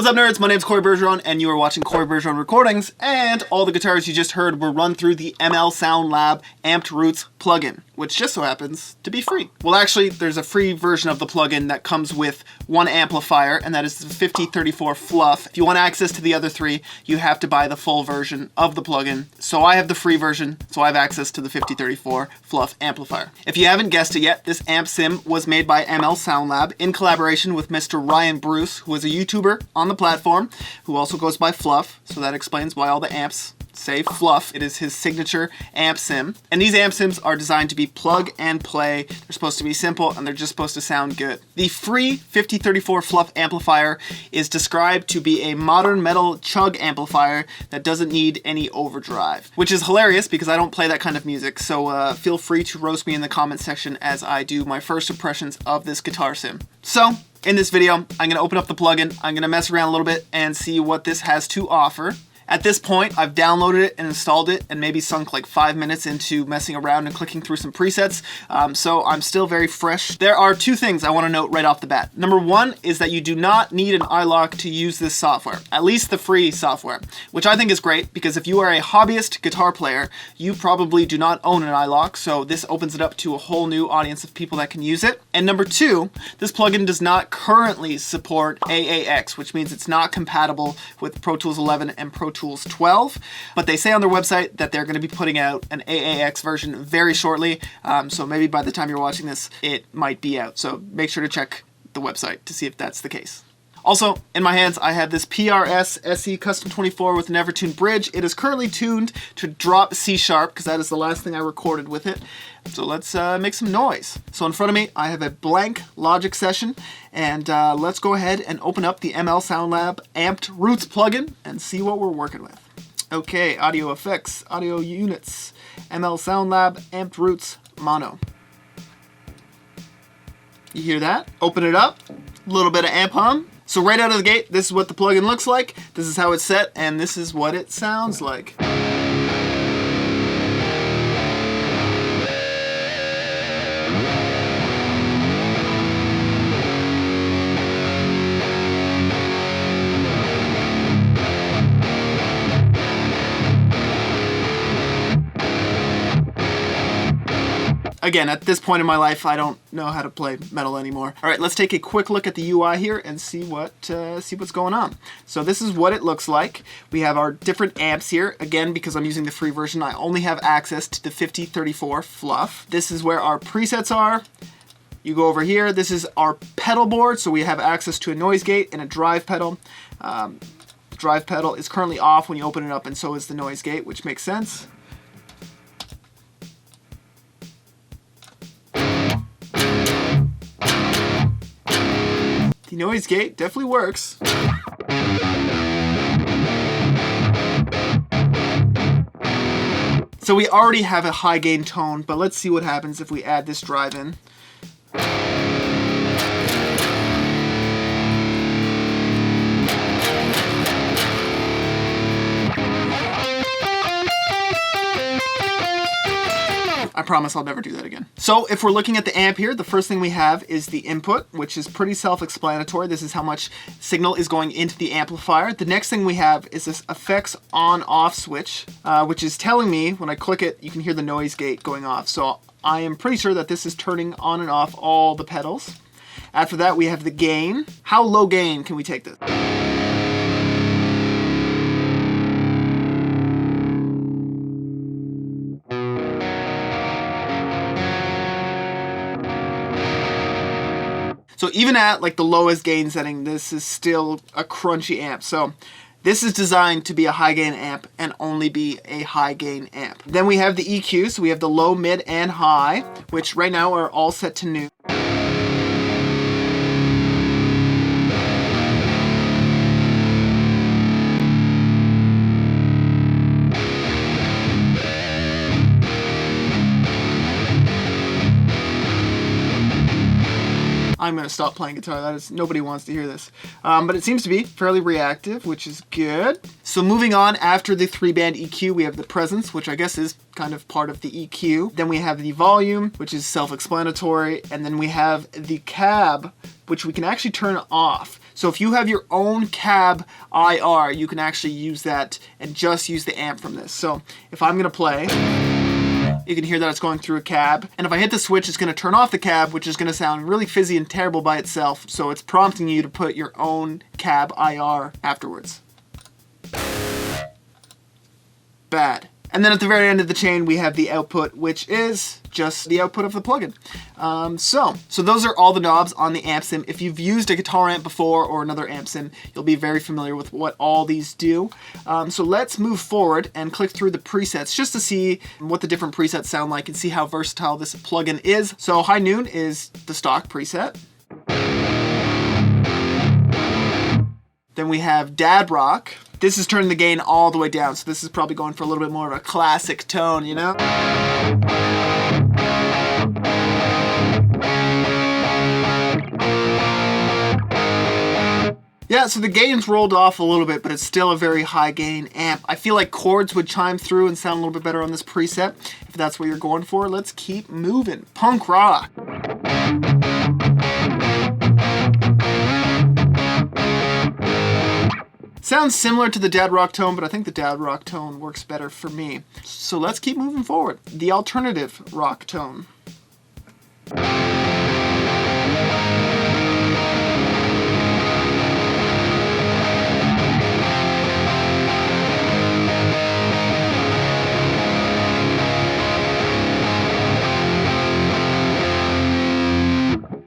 What's up, nerds? My name's Cory Bergeron, and you are watching Cory Bergeron Recordings, and all the guitars you just heard were run through the ML Sound Lab Amped Roots plugin, which just so happens to be free. Well, actually, there's a free version of the plugin that comes with one amplifier, and that is the 5034 Fluff. If you want access to the other three, you have to buy the full version of the plugin. So I have the free version, so I have access to the 5034 Fluff amplifier. If you haven't guessed it yet, this amp sim was made by ML Sound Lab in collaboration with Mr. Ryan Bruce, who is a YouTuber on the platform, who also goes by Fluff, so that explains why all the amps say Fluff. It is his signature amp sim. And these amp sims are designed to be plug and play. They're supposed to be simple, and they're just supposed to sound good. The free 5034 Fluff amplifier is described to be a modern metal chug amplifier that doesn't need any overdrive, which is hilarious because I don't play that kind of music, so feel free to roast me in the comment section as I do my first impressions of this guitar sim. So, in this video, I'm going to open up the plugin, I'm going to mess around a little bit and see what this has to offer. At this point, I've downloaded it and installed it and maybe sunk like 5 minutes into messing around and clicking through some presets, so I'm still very fresh. There are two things I want to note right off the bat. Number one is that you do not need an iLok to use this software, at least the free software, which I think is great because if you are a hobbyist guitar player, you probably do not own an iLok, so this opens it up to a whole new audience of people that can use it. And number two, this plugin does not currently support AAX, which means it's not compatible with Pro Tools 11 and Pro Tools 12, but they say on their website that they're going to be putting out an AAX version very shortly, so maybe by the time you're watching this, it might be out. So make sure to check the website to see if that's the case. Also, in my hands, I have this PRS SE Custom 24 with an Evertune bridge. It is currently tuned to drop C sharp because that is the last thing I recorded with it. So let's make some noise. So in front of me, I have a blank Logic session, and let's go ahead and open up the ML Sound Lab Amped Roots plugin and see what we're working with. Okay, audio effects, audio units, ML Sound Lab Amped Roots Mono. You hear that? Open it up, a little bit of amp hum. So right out of the gate, this is what the plugin looks like, this is how it's set, and this is what it sounds like. Again, at this point in my life, I don't know how to play metal anymore. All right, let's take a quick look at the UI here and see what's going on. So this is what it looks like. We have our different amps here. Again, because I'm using the free version, I only have access to the 5034 Fluff. This is where our presets are. You go over here. This is our pedal board, so we have access to a noise gate and a drive pedal. Drive pedal is currently off when you open it up, and so is the noise gate, which makes sense. The noise gate definitely works. So we already have a high gain tone, but let's see what happens if we add this drive in. I promise I'll never do that again. So if we're looking at the amp here, the first thing we have is the input, which is pretty self-explanatory. This is how much signal is going into the amplifier. The next thing we have is this effects on-off switch, which is telling me when I click it, you can hear the noise gate going off. So I am pretty sure that this is turning on and off all the pedals. After that, we have the gain. How low gain can we take this? So even at like the lowest gain setting, this is still a crunchy amp. So this is designed to be a high gain amp and only be a high gain amp. Then we have the EQ, so we have the low, mid, and high, which right now are all set to new. I'm going to stop playing guitar. Nobody wants to hear this. But it seems to be fairly reactive, which is good. So moving on, after the 3-band EQ, we have the presence, which I guess is kind of part of the EQ. Then we have the volume, which is self-explanatory. And then we have the cab, which we can actually turn off. So if you have your own cab IR, you can actually use that and just use the amp from this. So if I'm going to play, you can hear that it's going through a cab. And if I hit the switch, it's going to turn off the cab, which is going to sound really fizzy and terrible by itself. So it's prompting you to put your own cab IR afterwards. Bad. And then at the very end of the chain, we have the output, which is just the output of the plugin. So those are all the knobs on the amp sim. If you've used a guitar amp before or another amp sim, you'll be very familiar with what all these do. So let's move forward and click through the presets just to see what the different presets sound like and see how versatile this plugin is. So High Noon is the stock preset. Then we have Dad Rock. This is turning the gain all the way down, so this is probably going for a little bit more of a classic tone, you know? Yeah, so the gain's rolled off a little bit, but it's still a very high gain amp. I feel like chords would chime through and sound a little bit better on this preset. If that's what you're going for, let's keep moving. Punk rock. Sounds similar to the Dad Rock tone, but I think the Dad Rock tone works better for me. So let's keep moving forward. The alternative rock tone.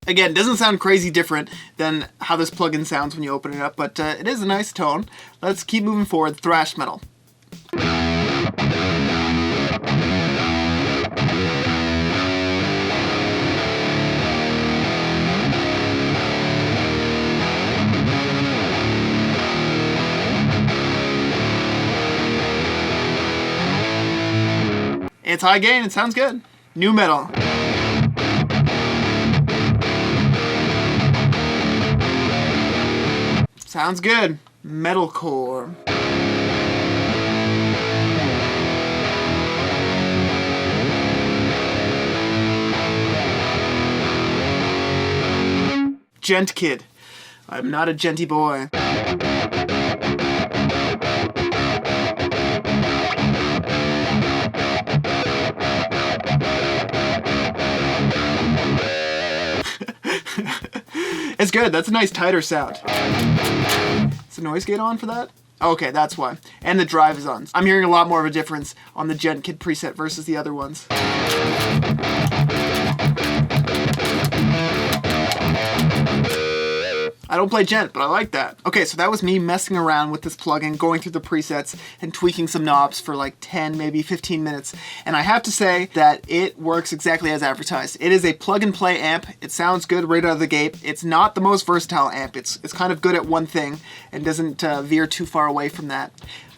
Again, doesn't sound crazy different than how this plugin sounds when you open it up, but it is a nice tone. Let's keep moving forward. Thrash metal. It's high gain, it sounds good. Nu metal. Sounds good. Metalcore. Gent kid. I'm not a genty boy. It's good. That's a nice tighter sound. Is the noise gate on for that? Okay, that's why. And the drive is on. I'm hearing a lot more of a difference on the Gent Kid preset versus the other ones. I don't play Gent, but I like that. Okay, so that was me messing around with this plugin, going through the presets and tweaking some knobs for like 10, maybe 15 minutes. And I have to say that it works exactly as advertised. It is a plug-and-play amp. It sounds good right out of the gate. It's not the most versatile amp. It's kind of good at one thing and doesn't veer too far away from that.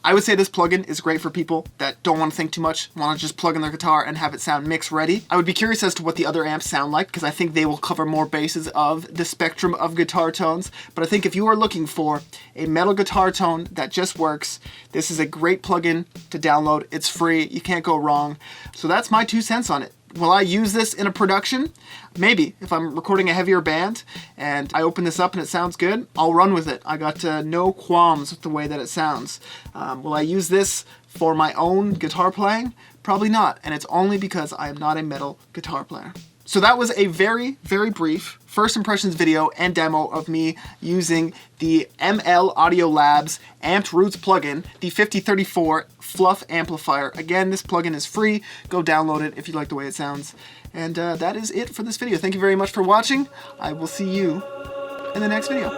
I would say this plugin is great for people that don't want to think too much, want to just plug in their guitar and have it sound mix ready. I would be curious as to what the other amps sound like, because I think they will cover more bases of the spectrum of guitar tones. But I think if you are looking for a metal guitar tone that just works, this is a great plugin to download. It's free. You can't go wrong. So that's my 2 cents on it. Will I use this in a production? Maybe. If I'm recording a heavier band and I open this up and it sounds good, I'll run with it. I got no qualms with the way that it sounds. Will I use this for my own guitar playing? Probably not. And it's only because I am not a metal guitar player. So that was a very, very brief first impressions video and demo of me using the ML Audio Labs Amped Roots plugin, the 5034 Fluff Amplifier. Again, this plugin is free. Go download it if you like the way it sounds. And that is it for this video. Thank you very much for watching. I will see you in the next video.